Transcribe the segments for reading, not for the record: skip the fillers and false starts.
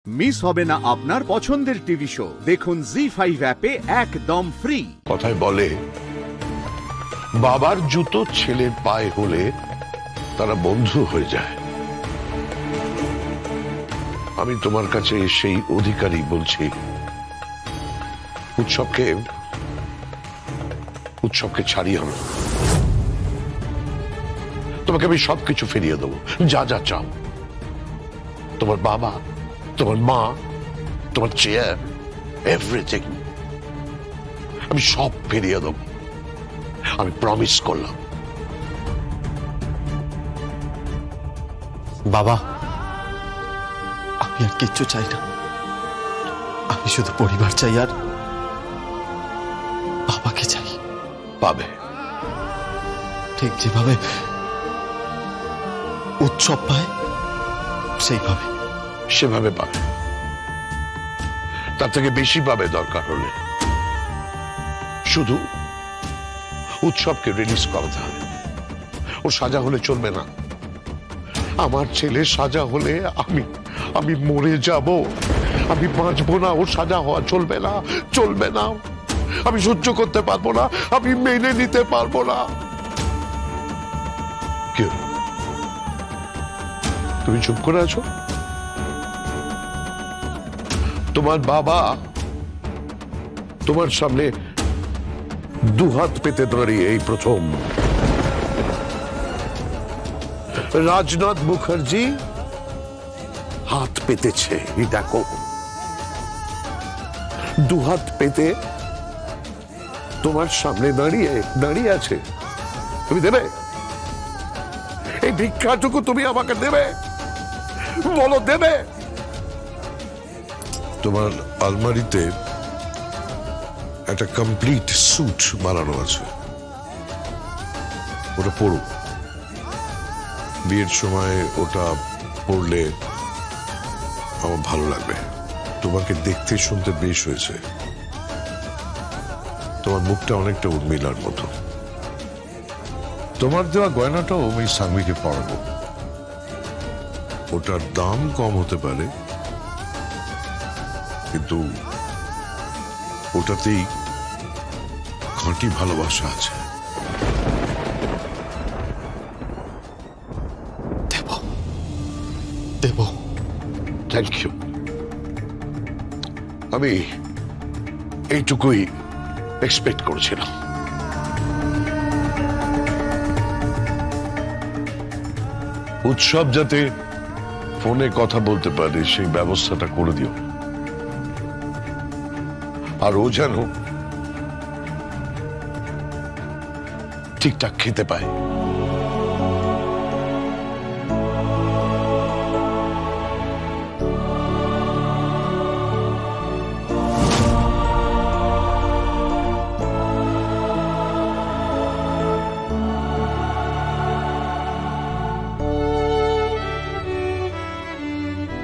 Miss হবে না আপনার পছন্দের টিভি শো। দেখুন জি5 অ্যাপে একদম ফ্রি। কথায় বলে বাবার জুতো ছেলের পায়ে হলে তারা বন্ধু হয়ে যায়। আমি তোমার কাছে সেই অধিকারী বলছি, উৎসবকে ছাড়িয়ে আনো। তোমাকে আমি সবকিছু ফিরিয়ে দেবো, যা যা চাও। তোমার বাবা, তোমার মা, তোমার চেয়ার, এভরিথিং আমি সব ফিরিয়ে দেবো। আমি প্রমিস করলাম। বাবা, আমি আর কিচ্ছু চাই না। আমি শুধু পরিবার চাই, আর বাবাকে চাই। পাবে, ঠিক যেভাবে উৎসব পায় সেইভাবে। সেভাবে পাবে, তার থেকে বেশি পাবে দরকার হলে। শুধু উৎসবকে রিলিজ করাতে হবে। ও সাজা হলে চলবে না। আমার ছেলে সাজা হলে আমি মরে যাব, আমি বাঁচবো না। ও সাজা হওয়া চলবে না, চলবে না। আমি সহ্য করতে পারবো না, আমি মেনে নিতে পারবো না। কেউ তুমি চুপ করে আছো? তোমার বাবা তোমার সামনে দুহাত পেতে দাঁড়িয়ে এই প্রথম। রাজনাথ মুখার্জি হাত পেতেছে, এই দেখো, দুহাত পেতে তোমার সামনে দাঁড়িয়ে আছে। তুমি দেবে? এই ভিক্ষাটুকু তুমি আমাকে দেবে? বলো, দেবে? তোমার আলমারিতে একটা কমপ্লিট স্যুট বানানো আছে, ওটা পরো। বিয়ের সময় ওটা পরলে আমার ভালো লাগবে। তোমাকে দেখতে শুনতে বেশ হয়েছে। তোমার মুখটা অনেকটা উর্মিলার মতো। তোমার দেওয়া গয়নাটাও আমি সাংবিকে পরাবো। ওটার দাম কম হতে পারে, কিন্তু ওটাতেই খাঁটি ভালোবাসা আছে। দেব। Thank you. আমি এইটুকুই এক্সপেক্ট করেছিলাম। উৎসব যাতে ফোনে কথা বলতে পারে সেই ব্যবস্থাটা করে দিও। আর ও যেন ঠিকঠাক খেতে পায়।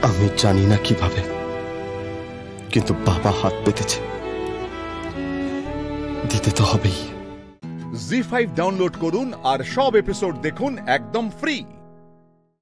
আমি জানি না কিভাবে, কিন্তু বাবা হাত পেতেছে, দিতে তো হবেই। জি5 ডাউনলোড করুন আর সব এপিসোড দেখুন একদম ফ্রি।